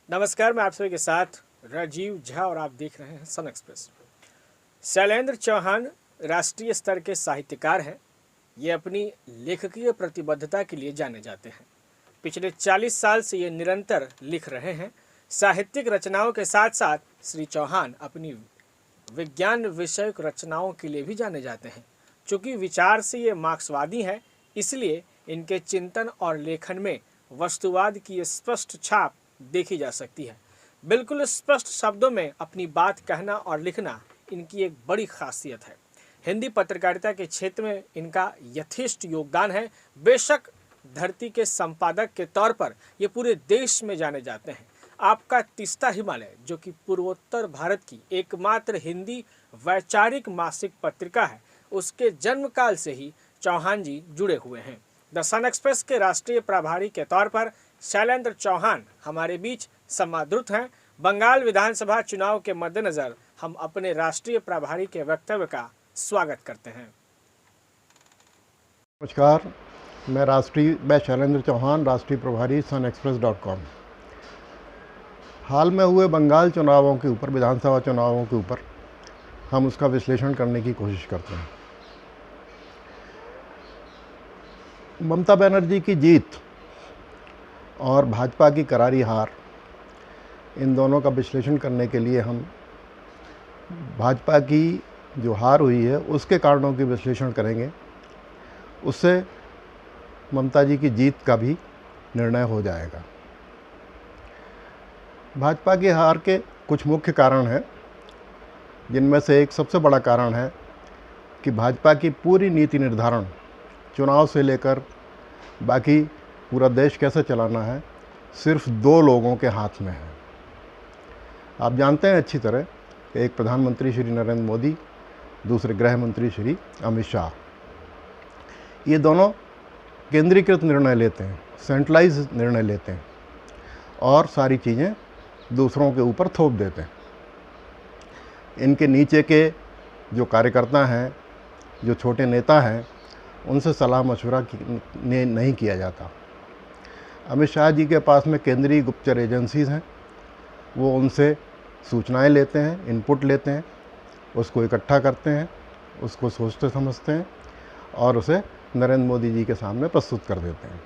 नमस्कार, मैं आप सभी के साथ राजीव झा और आप देख रहे हैं सन एक्सप्रेस। शैलेंद्र चौहान राष्ट्रीय स्तर के साहित्यकार हैं। ये अपनी लेखकीय प्रतिबद्धता के लिए जाने जाते हैं। पिछले 40 साल से ये निरंतर लिख रहे हैं। साहित्यिक रचनाओं के साथ साथ श्री चौहान अपनी विज्ञान विषयक रचनाओं के लिए भी जाने जाते हैं। चूँकि विचार से ये मार्क्सवादी हैं, इसलिए इनके चिंतन और लेखन में वस्तुवाद की स्पष्ट छाप देखी जा सकती है। बिल्कुल स्पष्ट शब्दों में अपनी बात कहना और लिखना इनकी एक बड़ी खासियत है। हिंदी पत्रकारिता के क्षेत्र में इनका यथेष्ट योगदान है। बेशक धरती के संपादक के तौर पर ये पूरे देश में जाने जाते हैं। आपका तीस्ता हिमालय, जो कि पूर्वोत्तर भारत की एकमात्र हिंदी वैचारिक मासिक पत्रिका है, उसके जन्मकाल से ही चौहान जी जुड़े हुए हैं। द सन एक्सप्रेस के राष्ट्रीय प्रभारी के तौर पर शैलेंद्र चौहान हमारे बीच समादृत हैं। बंगाल विधानसभा चुनाव के मद्देनजर हम अपने राष्ट्रीय प्रभारी के वक्तव्य का स्वागत करते हैं। नमस्कार, मैं शैलेंद्र चौहान, राष्ट्रीय प्रभारी sunexpress.com। हाल में हुए बंगाल चुनावों के ऊपर, विधानसभा चुनावों के ऊपर हम उसका विश्लेषण करने की कोशिश करते हैं। ममता बनर्जी की जीत और भाजपा की करारी हार, इन दोनों का विश्लेषण करने के लिए हम भाजपा की जो हार हुई है उसके कारणों की विश्लेषण करेंगे। उससे ममता जी की जीत का भी निर्णय हो जाएगा। भाजपा की हार के कुछ मुख्य कारण हैं, जिनमें से एक सबसे बड़ा कारण है कि भाजपा की पूरी नीति निर्धारण, चुनाव से लेकर बाकी पूरा देश कैसे चलाना है, सिर्फ दो लोगों के हाथ में है। आप जानते हैं अच्छी तरह कि एक प्रधानमंत्री श्री नरेंद्र मोदी, दूसरे गृह मंत्री श्री अमित शाह, ये दोनों केंद्रीकृत निर्णय लेते हैं, सेंट्रलाइज निर्णय लेते हैं और सारी चीज़ें दूसरों के ऊपर थोप देते हैं। इनके नीचे के जो कार्यकर्ता हैं, जो छोटे नेता हैं, उनसे सलाह मशवरा नहीं किया जाता। अमित शाह जी के पास में केंद्रीय गुप्तचर एजेंसीज़ हैं, वो उनसे सूचनाएं लेते हैं, इनपुट लेते हैं, उसको इकट्ठा करते हैं, उसको सोचते समझते हैं और उसे नरेंद्र मोदी जी के सामने प्रस्तुत कर देते हैं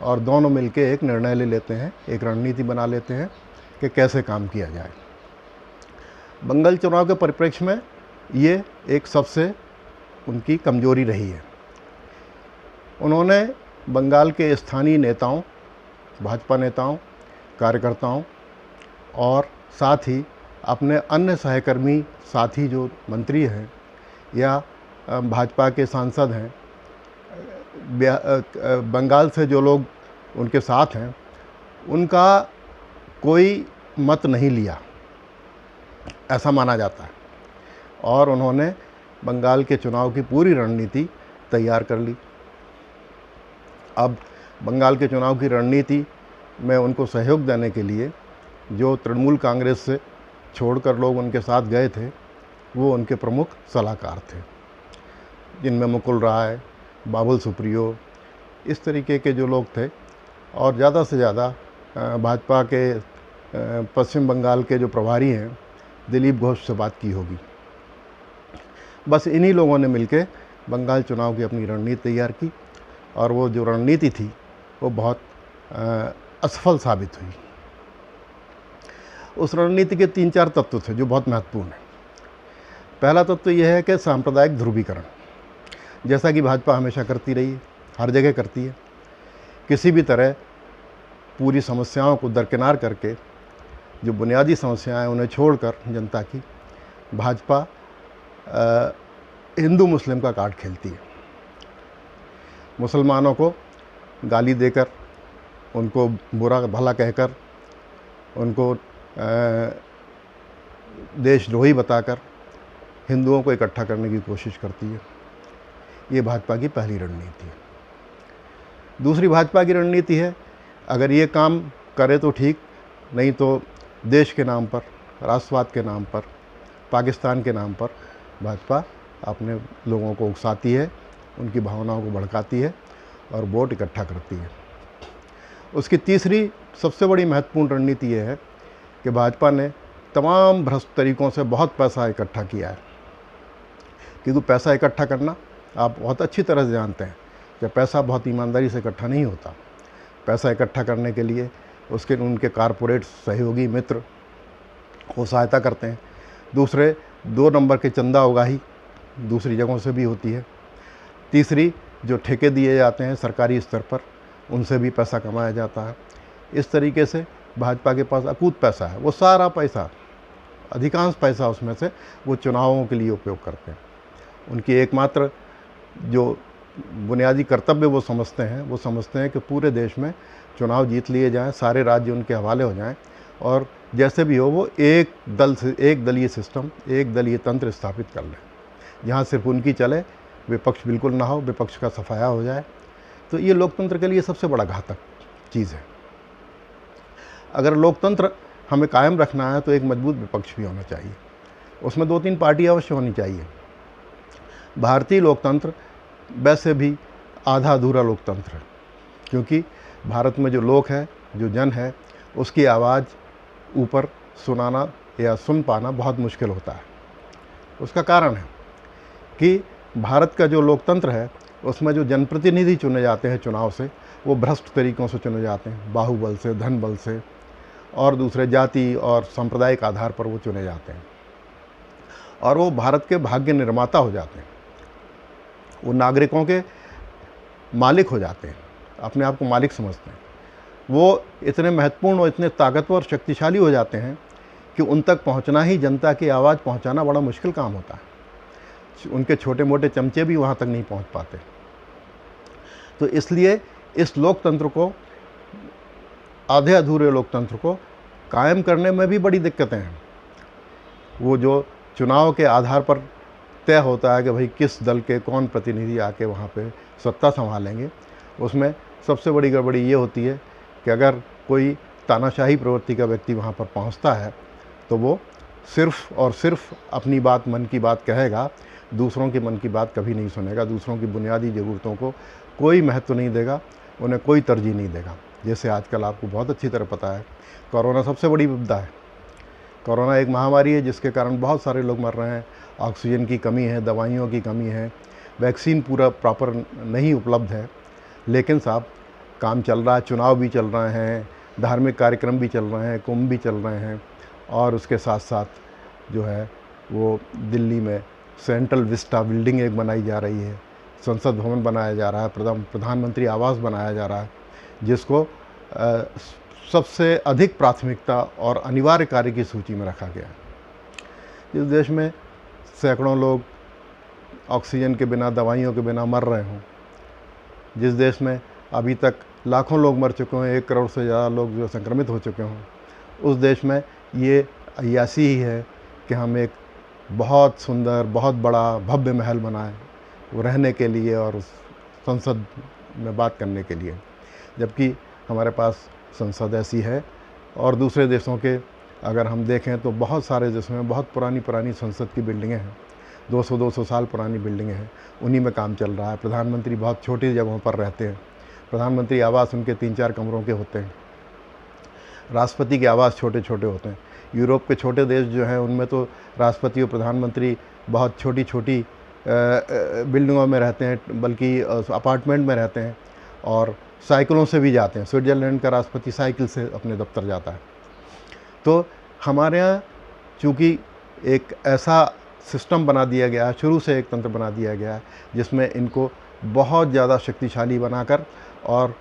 और दोनों मिलके एक निर्णय ले लेते हैं, एक रणनीति बना लेते हैं कि कैसे काम किया जाए। बंगाल चुनाव के परिप्रेक्ष्य में ये एक सबसे उनकी कमजोरी रही है। उन्होंने बंगाल के स्थानीय नेताओं, भाजपा नेताओं, कार्यकर्ताओं और साथ ही अपने अन्य सहकर्मी साथी जो मंत्री हैं या भाजपा के सांसद हैं, बंगाल से जो लोग उनके साथ हैं, उनका कोई मत नहीं लिया, ऐसा माना जाता है। और उन्होंने बंगाल के चुनाव की पूरी रणनीति तैयार कर ली। अब बंगाल के चुनाव की रणनीति में उनको सहयोग देने के लिए जो तृणमूल कांग्रेस से छोड़कर लोग उनके साथ गए थे, वो उनके प्रमुख सलाहकार थे, जिनमें मुकुल राय, बाबुल सुप्रियो, इस तरीके के जो लोग थे। और ज़्यादा से ज़्यादा भाजपा के पश्चिम बंगाल के जो प्रभारी हैं, दिलीप घोष से बात की होगी। बस इन्हीं लोगों ने मिलके बंगाल चुनाव की अपनी रणनीति तैयार की और वो जो रणनीति थी वो बहुत असफल साबित हुई। उस रणनीति के 3-4 तत्व थे जो बहुत महत्वपूर्ण हैं। पहला तत्व यह है कि सांप्रदायिक ध्रुवीकरण, जैसा कि भाजपा हमेशा करती रही है, हर जगह करती है। किसी भी तरह पूरी समस्याओं को दरकिनार करके, जो बुनियादी समस्याएं उन्हें छोड़कर जनता की, भाजपा हिंदू मुस्लिम का कार्ड खेलती है। मुसलमानों को गाली देकर, उनको बुरा भला कहकर, उनको देशद्रोही बताकर हिंदुओं को इकट्ठा करने की कोशिश करती है। ये भाजपा की पहली रणनीति है। दूसरी भाजपा की रणनीति है, अगर ये काम करे तो ठीक, नहीं तो देश के नाम पर, राष्ट्रवाद के नाम पर, पाकिस्तान के नाम पर भाजपा अपने लोगों को उकसाती है, उनकी भावनाओं को भड़काती है और वोट इकट्ठा करती है। उसकी तीसरी सबसे बड़ी महत्वपूर्ण रणनीति ये है कि भाजपा ने तमाम भ्रष्ट तरीक़ों से बहुत पैसा इकट्ठा किया है। क्योंकि पैसा इकट्ठा करना आप बहुत अच्छी तरह से जानते हैं कि पैसा बहुत ईमानदारी से इकट्ठा नहीं होता। पैसा इकट्ठा करने के लिए उसके उनके कारपोरेट सहयोगी मित्र वो सहायता करते हैं। दूसरे 2 नंबर के चंदा उगाही दूसरी जगहों से भी होती है। तीसरी जो ठेके दिए जाते हैं सरकारी स्तर पर, उनसे भी पैसा कमाया जाता है। इस तरीके से भाजपा के पास अकूत पैसा है। वो सारा पैसा, अधिकांश पैसा उसमें से वो चुनावों के लिए उपयोग करते हैं। उनकी एकमात्र जो बुनियादी कर्तव्य वो समझते हैं कि पूरे देश में चुनाव जीत लिए जाएं, सारे राज्य उनके हवाले हो जाएं और जैसे भी हो वो एक दलीय सिस्टम, एक दलीय तंत्र स्थापित कर लें, जहाँ सिर्फ उनकी चले, विपक्ष बिल्कुल ना हो, विपक्ष का सफाया हो जाए। तो ये लोकतंत्र के लिए सबसे बड़ा घातक चीज़ है। अगर लोकतंत्र हमें कायम रखना है तो एक मजबूत विपक्ष भी होना चाहिए, उसमें 2-3 पार्टी अवश्य होनी चाहिए। भारतीय लोकतंत्र वैसे भी आधा अधूरा लोकतंत्र है, क्योंकि भारत में जो लोग है, जो जन है, उसकी आवाज़ ऊपर सुनाना या सुन पाना बहुत मुश्किल होता है। उसका कारण है कि भारत का जो लोकतंत्र है उसमें जो जनप्रतिनिधि चुने जाते हैं चुनाव से, वो भ्रष्ट तरीक़ों से चुने जाते हैं, बाहुबल से, धन बल से और दूसरे जाति और सांप्रदायिक आधार पर वो चुने जाते हैं और वो भारत के भाग्य निर्माता हो जाते हैं। वो नागरिकों के मालिक हो जाते हैं, अपने आप को मालिक समझते हैं। वो इतने महत्वपूर्ण और इतने ताकतवर और शक्तिशाली हो जाते हैं कि उन तक पहुंचना ही, जनता की आवाज़ पहुंचाना बड़ा मुश्किल काम होता है। उनके छोटे मोटे चमचे भी वहां तक नहीं पहुंच पाते। तो इसलिए इस लोकतंत्र को, आधे अधूरे लोकतंत्र को कायम करने में भी बड़ी दिक्कतें हैं। वो जो चुनाव के आधार पर तय होता है कि भाई किस दल के कौन प्रतिनिधि आके वहाँ पे सत्ता संभालेंगे, उसमें सबसे बड़ी गड़बड़ी ये होती है कि अगर कोई तानाशाही प्रवृत्ति का व्यक्ति वहाँ पर पहुँचता है तो वो सिर्फ़ और सिर्फ अपनी बात, मन की बात कहेगा, दूसरों के मन की बात कभी नहीं सुनेगा, दूसरों की बुनियादी ज़रूरतों को कोई महत्व नहीं देगा, उन्हें कोई तरजीह नहीं देगा। जैसे आजकल आपको बहुत अच्छी तरह पता है, कोरोना सबसे बड़ी विपदा है। कोरोना एक महामारी है जिसके कारण बहुत सारे लोग मर रहे हैं, ऑक्सीजन की कमी है, दवाइयों की कमी है, वैक्सीन पूरा प्रॉपर नहीं उपलब्ध है। लेकिन साहब काम चल रहा है, चुनाव भी चल रहे हैं, धार्मिक कार्यक्रम भी चल रहे हैं, कुंभ भी चल रहे हैं और उसके साथ साथ जो है वो दिल्ली में सेंट्रल विस्टा बिल्डिंग एक बनाई जा रही है, संसद भवन बनाया जा रहा है, प्रधानमंत्री आवास बनाया जा रहा है, जिसको सबसे अधिक प्राथमिकता और अनिवार्य कार्य की सूची में रखा गया है। जिस देश में सैकड़ों लोग ऑक्सीजन के बिना, दवाइयों के बिना मर रहे हों, जिस देश में अभी तक लाखों लोग मर चुके हों, 1 करोड़ से ज़्यादा लोग जो संक्रमित हो चुके हों, उस देश में ये अय्यासी ही है कि हम एक बहुत सुंदर, बहुत बड़ा, भव्य महल बनाएं वो रहने के लिए और उस संसद में बात करने के लिए, जबकि हमारे पास संसद ऐसी है। और दूसरे देशों के अगर हम देखें तो बहुत सारे देशों में बहुत पुरानी संसद की बिल्डिंगें हैं, 200 साल पुरानी बिल्डिंगें हैं, उन्हीं में काम चल रहा है। प्रधानमंत्री बहुत छोटी जगहों पर रहते हैं, प्रधानमंत्री आवास उनके 3-4 कमरों के होते हैं, राष्ट्रपति के आवास छोटे छोटे होते हैं। यूरोप के छोटे देश जो हैं उनमें तो राष्ट्रपति और प्रधानमंत्री बहुत छोटी छोटी बिल्डिंगों में रहते हैं, बल्कि अपार्टमेंट में रहते हैं और साइकिलों से भी जाते हैं। स्विट्ज़रलैंड का राष्ट्रपति साइकिल से अपने दफ्तर जाता है। तो हमारे यहाँ चूँकि एक ऐसा सिस्टम बना दिया गया है, शुरू से एक तंत्र बना दिया गया है जिसमें इनको बहुत ज़्यादा शक्तिशाली बनाकर और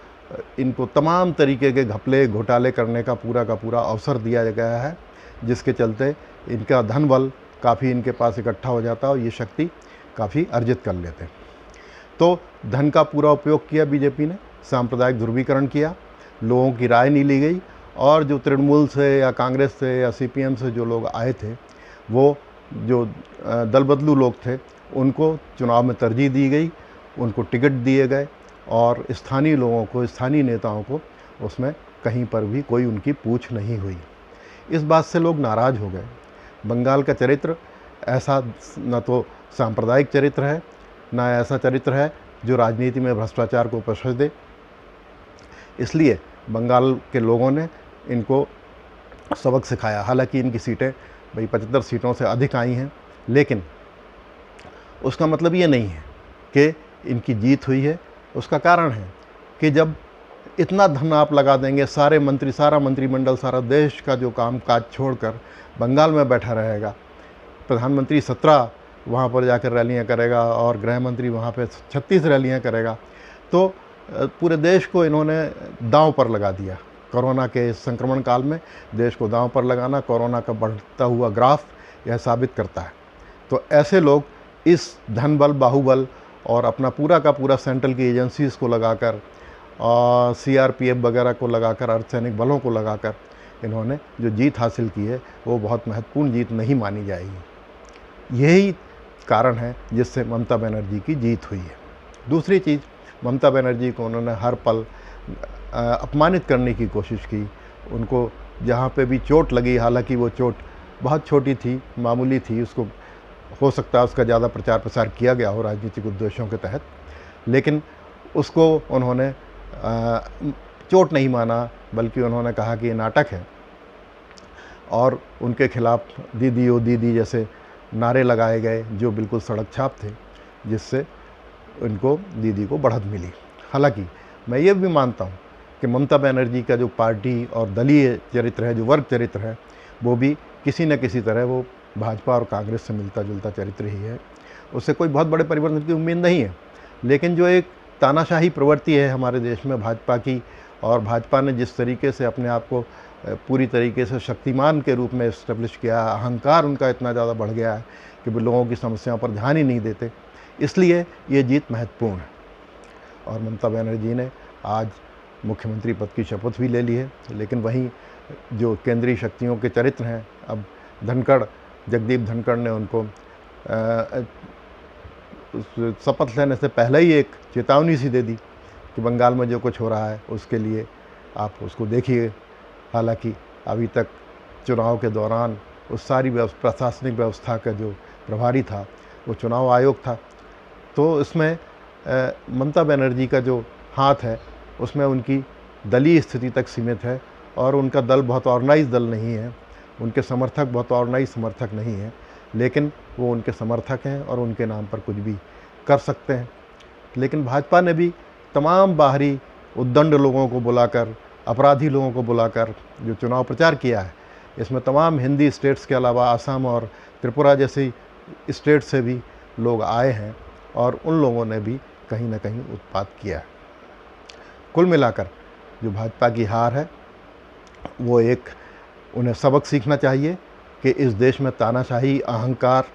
इनको तमाम तरीके के घपले घोटाले करने का पूरा अवसर दिया गया है, जिसके चलते इनका धन बल काफ़ी इनके पास इकट्ठा हो जाता है और ये शक्ति काफ़ी अर्जित कर लेते हैं। तो धन का पूरा उपयोग किया बीजेपी ने, सांप्रदायिक ध्रुवीकरण किया, लोगों की राय नहीं ली गई और जो तृणमूल से या कांग्रेस से या सीपीएम से जो लोग आए थे, वो जो दल बदलू लोग थे, उनको चुनाव में तरजीह दी गई, उनको टिकट दिए गए और स्थानीय लोगों को, स्थानीय नेताओं को उसमें कहीं पर भी कोई उनकी पूछ नहीं हुई। इस बात से लोग नाराज़ हो गए। बंगाल का चरित्र ऐसा न तो सांप्रदायिक चरित्र है, न ऐसा चरित्र है जो राजनीति में भ्रष्टाचार को प्रशंसा दे। इसलिए बंगाल के लोगों ने इनको सबक सिखाया। हालांकि इनकी सीटें भाई 75 सीटों से अधिक आई हैं, लेकिन उसका मतलब ये नहीं है कि इनकी जीत हुई है। उसका कारण है कि जब इतना धन आप लगा देंगे, सारे मंत्री, सारा मंत्रिमंडल, सारा देश का जो काम काज छोड़कर बंगाल में बैठा रहेगा, प्रधानमंत्री 17 वहाँ पर जाकर रैलियाँ करेगा और गृह मंत्री वहाँ पे 36 रैलियाँ करेगा, तो पूरे देश को इन्होंने दांव पर लगा दिया। कोरोना के संक्रमण काल में देश को दांव पर लगाना, कोरोना का बढ़ता हुआ ग्राफ यह साबित करता है। तो ऐसे लोग इस धन बल, बाहुबल और अपना पूरा का पूरा सेंट्रल की एजेंसीज़ को लगाकर और सीआरपीएफ वगैरह को लगाकर, अर्धसैनिक बलों को लगाकर इन्होंने जो जीत हासिल की है वो बहुत महत्वपूर्ण जीत नहीं मानी जाएगी। यही कारण है जिससे ममता बनर्जी की जीत हुई है। दूसरी चीज़, ममता बनर्जी को उन्होंने हर पल अपमानित करने की कोशिश की। उनको जहाँ पे भी चोट लगी, हालांकि वो चोट बहुत छोटी थी, मामूली थी, उसको हो सकता है उसका ज़्यादा प्रचार प्रसार किया गया हो राजनीतिक उद्देश्यों के तहत, लेकिन उसको उन्होंने चोट नहीं माना, बल्कि उन्होंने कहा कि ये नाटक है और उनके खिलाफ दीदी ओ दीदी जैसे नारे लगाए गए जो बिल्कुल सड़क छाप थे, जिससे उनको दीदी को बढ़त मिली। हालांकि मैं ये भी मानता हूँ कि ममता बनर्जी का जो पार्टी और दलीय चरित्र है, जो वर्ग चरित्र है, वो भी किसी न किसी तरह वो भाजपा और कांग्रेस से मिलता जुलता चरित्र ही है। उससे कोई बहुत बड़े परिवर्तन की उम्मीद नहीं है, लेकिन जो एक तानाशाही प्रवृत्ति है हमारे देश में भाजपा की, और भाजपा ने जिस तरीके से अपने आप को पूरी तरीके से शक्तिमान के रूप में इस्टेब्लिश किया, अहंकार उनका इतना ज़्यादा बढ़ गया है कि वो लोगों की समस्याओं पर ध्यान ही नहीं देते, इसलिए ये जीत महत्वपूर्ण है। और ममता बनर्जी ने आज मुख्यमंत्री पद की शपथ भी ले ली है, लेकिन वहीं जो केंद्रीय शक्तियों के चरित्र हैं, अब धनखड़, जगदीप धनखड़ ने उनको शपथ लेने से पहले ही एक चेतावनी सी दे दी कि बंगाल में जो कुछ हो रहा है उसके लिए आप उसको देखिए। हालांकि अभी तक चुनाव के दौरान उस सारी प्रशासनिक व्यवस्था का जो प्रभारी था वो चुनाव आयोग था, तो इसमें ममता बनर्जी का जो हाथ है उसमें उनकी दलीय स्थिति तक सीमित है, और उनका दल बहुत ऑर्गेनाइज दल नहीं है, उनके समर्थक बहुत ऑर्गेनाइज समर्थक नहीं हैं, लेकिन वो उनके समर्थक हैं और उनके नाम पर कुछ भी कर सकते हैं। लेकिन भाजपा ने भी तमाम बाहरी उद्दंड लोगों को बुलाकर, अपराधी लोगों को बुलाकर जो चुनाव प्रचार किया है, इसमें तमाम हिंदी स्टेट्स के अलावा असम और त्रिपुरा जैसी स्टेट से भी लोग आए हैं, और उन लोगों ने भी कहीं ना कहीं उत्पात किया है। कुल मिलाकर जो भाजपा की हार है वो एक, उन्हें सबक सीखना चाहिए कि इस देश में तानाशाही, अहंकार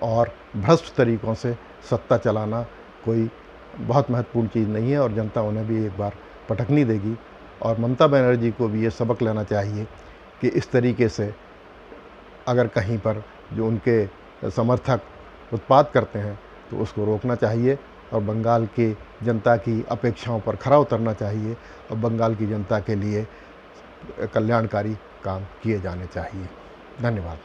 और भ्रष्ट तरीक़ों से सत्ता चलाना कोई बहुत महत्वपूर्ण चीज़ नहीं है, और जनता उन्हें भी एक बार पटकनी देगी। और ममता बनर्जी को भी ये सबक लेना चाहिए कि इस तरीके से अगर कहीं पर जो उनके समर्थक उत्पात करते हैं तो उसको रोकना चाहिए, और बंगाल की जनता की अपेक्षाओं पर खरा उतरना चाहिए, और बंगाल की जनता के लिए कल्याणकारी काम किए जाने चाहिए। धन्यवाद।